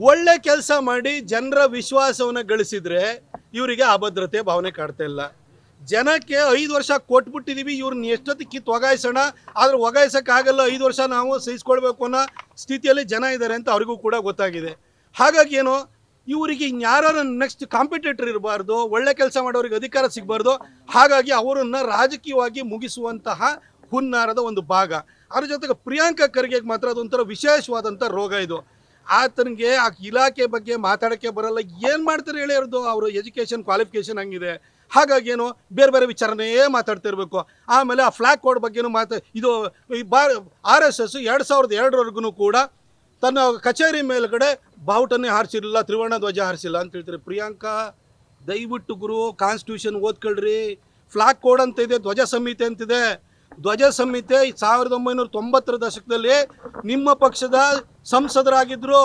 ಒಳ್ಳೆ ಕೆಲಸ ಮಾಡಿ ಜನರ ವಿಶ್ವಾಸವನ್ನು ಗಳಿಸಿದ್ರೆ ಇವರಿಗೆ ಅಭದ್ರತೆ ಭಾವನೆ ಕಾಡ್ತಾ ಇಲ್ಲ. ಜನಕ್ಕೆ 5 ವರ್ಷ ಕೊಟ್ಬಿಟ್ಟಿದ್ದೀವಿ, ಇವ್ರನ್ನ ಎಷ್ಟೊತ್ತಿಗೆ ಕಿತ್ತು ಒಗಾಯಿಸೋಣ, ಆದರೆ ಒಗಾಯಿಸೋಕ್ಕಾಗಲ್ಲ, 5 ವರ್ಷ ನಾವು ಸಹಿಸ್ಕೊಳ್ಬೇಕು ಅನ್ನೋ ಸ್ಥಿತಿಯಲ್ಲಿ ಜನ ಇದ್ದಾರೆ ಅಂತ ಅವ್ರಿಗೂ ಕೂಡ ಗೊತ್ತಾಗಿದೆ. ಹಾಗಾಗಿ ಏನೋ ಇವರಿಗೆ ಇನ್ಯಾರು ನೆಕ್ಸ್ಟ್ ಕಾಂಪಿಟೇಟರ್ ಇರಬಾರ್ದು, ಒಳ್ಳೆ ಕೆಲಸ ಮಾಡೋರಿಗೆ ಅಧಿಕಾರ ಸಿಗಬಾರ್ದು. ಹಾಗಾಗಿ ಅವರನ್ನು ರಾಜಕೀಯವಾಗಿ ಮುಗಿಸುವಂತಹ ಹುನ್ನಾರದ ಒಂದು ಭಾಗ. ಅದ್ರ ಜೊತೆಗೆ ಪ್ರಿಯಾಂಕಾ ಖರ್ಗೆಗೆ ಮಾತ್ರ ಅದೊಂಥರ ವಿಶೇಷವಾದಂಥ ರೋಗ ಇದು. ಆತನಿಗೆ ಆ ಇಲಾಖೆ ಬಗ್ಗೆ ಮಾತಾಡೋಕ್ಕೆ ಬರಲ್ಲ. ಏನು ಮಾಡ್ತಾರೆ ಹೇಳಿ, ಅವರು ಎಜುಕೇಷನ್ ಕ್ವಾಲಿಫಿಕೇಷನ್ ಹಂಗಿದೆ. ಹಾಗಾಗಿ ಏನು ಬೇರೆ ಬೇರೆ ವಿಚಾರನೇ ಮಾತಾಡ್ತಿರ್ಬೇಕು. ಆಮೇಲೆ ಆ ಫ್ಲ್ಯಾಗ್ ಕೋಡ್ ಬಗ್ಗೆನೂ ಇದು RSS 2002ವರೆಗೂ ಕೂಡ ತನ್ನ ಕಚೇರಿ ಮೇಲ್ಗಡೆ ಬಾವುಟನ್ನೇ ಹಾರಿಸಿರಲಿಲ್ಲ, ತ್ರಿವರ್ಣ ಧ್ವಜ ಹಾರಿಸಿಲ್ಲ ಅಂತ ಹೇಳ್ತಾರೆ. ಪ್ರಿಯಾಂಕಾ, ದಯವಿಟ್ಟು ಗುರು ಕಾನ್ಸ್ಟಿಟ್ಯೂಷನ್ ಓದ್ಕೊಳ್ರಿ. ಫ್ಲ್ಯಾಗ್ ಕೋಡ್ ಅಂತ ಇದೆ, ಧ್ವಜ ಸಂಹಿತೆ ಅಂತಿದೆ. ಧ್ವಜ ಸಂಹಿತೆ 1990ರ ದಶಕದಲ್ಲಿ ನಿಮ್ಮ ಪಕ್ಷದ ಸಂಸದರಾಗಿದ್ದರು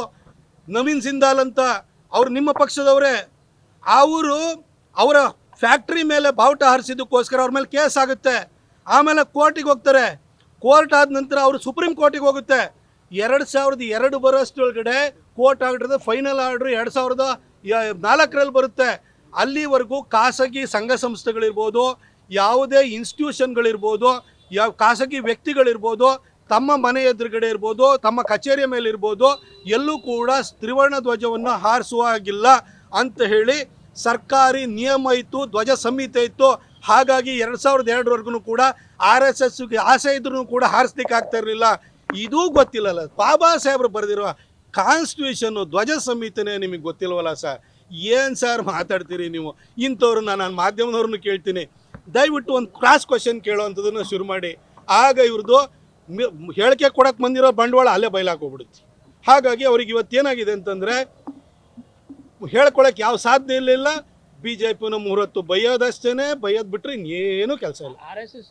ನವೀನ್ ಸಿಂಧಾಲ್ ಅಂತ, ಅವ್ರು ನಿಮ್ಮ ಪಕ್ಷದವರೇ. ಅವರ ಫ್ಯಾಕ್ಟ್ರಿ ಮೇಲೆ ಬಾವುಟ ಹಾರಿಸಿದ್ದಕ್ಕೋಸ್ಕರ ಅವ್ರ ಮೇಲೆ ಕೇಸ್ ಆಗುತ್ತೆ. ಆಮೇಲೆ ಕೋರ್ಟಿಗೆ ಹೋಗ್ತಾರೆ. ಕೋರ್ಟ್ ಆದ ನಂತರ ಅವರು ಸುಪ್ರೀಂ ಕೋರ್ಟಿಗೆ ಹೋಗುತ್ತೆ. 2002 ಬರೋಷ್ಟೊಳಗಡೆ ಕೋರ್ಟ್ ಆರ್ಡ್ರದ ಫೈನಲ್ ಆರ್ಡ್ರ್ 2004ರಲ್ಲಿ ಬರುತ್ತೆ. ಅಲ್ಲಿವರೆಗೂ ಖಾಸಗಿ ಸಂಘ ಸಂಸ್ಥೆಗಳಿರ್ಬೋದು, ಯಾವುದೇ ಇನ್ಸ್ಟಿಟ್ಯೂಷನ್ಗಳಿರ್ಬೋದು, ಖಾಸಗಿ ವ್ಯಕ್ತಿಗಳಿರ್ಬೋದು, ತಮ್ಮ ಮನೆ ಎದುರುಗಡೆ ಇರ್ಬೋದು, ತಮ್ಮ ಕಚೇರಿಯ ಮೇಲೆ ಇರ್ಬೋದು, ಎಲ್ಲೂ ಕೂಡ ತ್ರಿವರ್ಣ ಧ್ವಜವನ್ನು ಹಾರಿಸುವ ಹಾಗಿಲ್ಲ ಅಂತ ಹೇಳಿ ಸರ್ಕಾರಿ ನಿಯಮ ಇತ್ತು, ಧ್ವಜ ಸಂಹಿತೆ ಇತ್ತು. ಹಾಗಾಗಿ 2002ವರೆಗೂ ಕೂಡ RSSಗೆ ಆಸೆ ಇದ್ರೂ ಕೂಡ ಹಾರಿಸ್ಲಿಕ್ಕೆ ಆಗ್ತಾ ಇರಲಿಲ್ಲ. ಇದೂ ಗೊತ್ತಿಲ್ಲಲ್ಲ, ಬಾಬಾ ಸಾಹೇಬ್ರು ಬರೆದಿರುವ ಕಾನ್ಸ್ಟಿಟ್ಯೂಷನ್ನು ಧ್ವಜ ಸಂಹಿತೆನೇ ನಿಮಗೆ ಗೊತ್ತಿಲ್ವಲ್ಲ ಸರ್? ಏನು ಸರ್ ಮಾತಾಡ್ತೀರಿ ನೀವು? ಇಂಥವ್ರನ್ನ ನಾನು ಮಾಧ್ಯಮದವ್ರನ್ನು ಕೇಳ್ತೀನಿ, ದಯವಿಟ್ಟು ಒಂದು ಕ್ರಾಸ್ ಕ್ವಶನ್ ಕೇಳೋವಂಥದ್ದನ್ನು ಶುರು ಮಾಡಿ. ಆಗ ಇವ್ರದ್ದು ಹೇಳಿಕೆ ಕೊಡೋಕ್ಕೆ ಬಂದಿರೋ ಬಂಡವಾಳ ಅಲ್ಲೇ ಬಯಲಾಗೋಗ್ಬಿಡುತ್ತೆ. ಹಾಗಾಗಿ ಅವ್ರಿಗೆ ಇವತ್ತೇನಾಗಿದೆ ಅಂತಂದರೆ ಹೇಳ್ಕೊಳಕ್ಕೆ ಯಾವ ಸಾಧ್ಯ ಇರಲಿಲ್ಲ. BJP ಹೊರತು ಬೈಯೋದಷ್ಟೇ, ಬೈಯೋದು ಬಿಟ್ಟರೆ ಇನ್ನೇನು ಕೆಲಸ ಇಲ್ಲ. RSS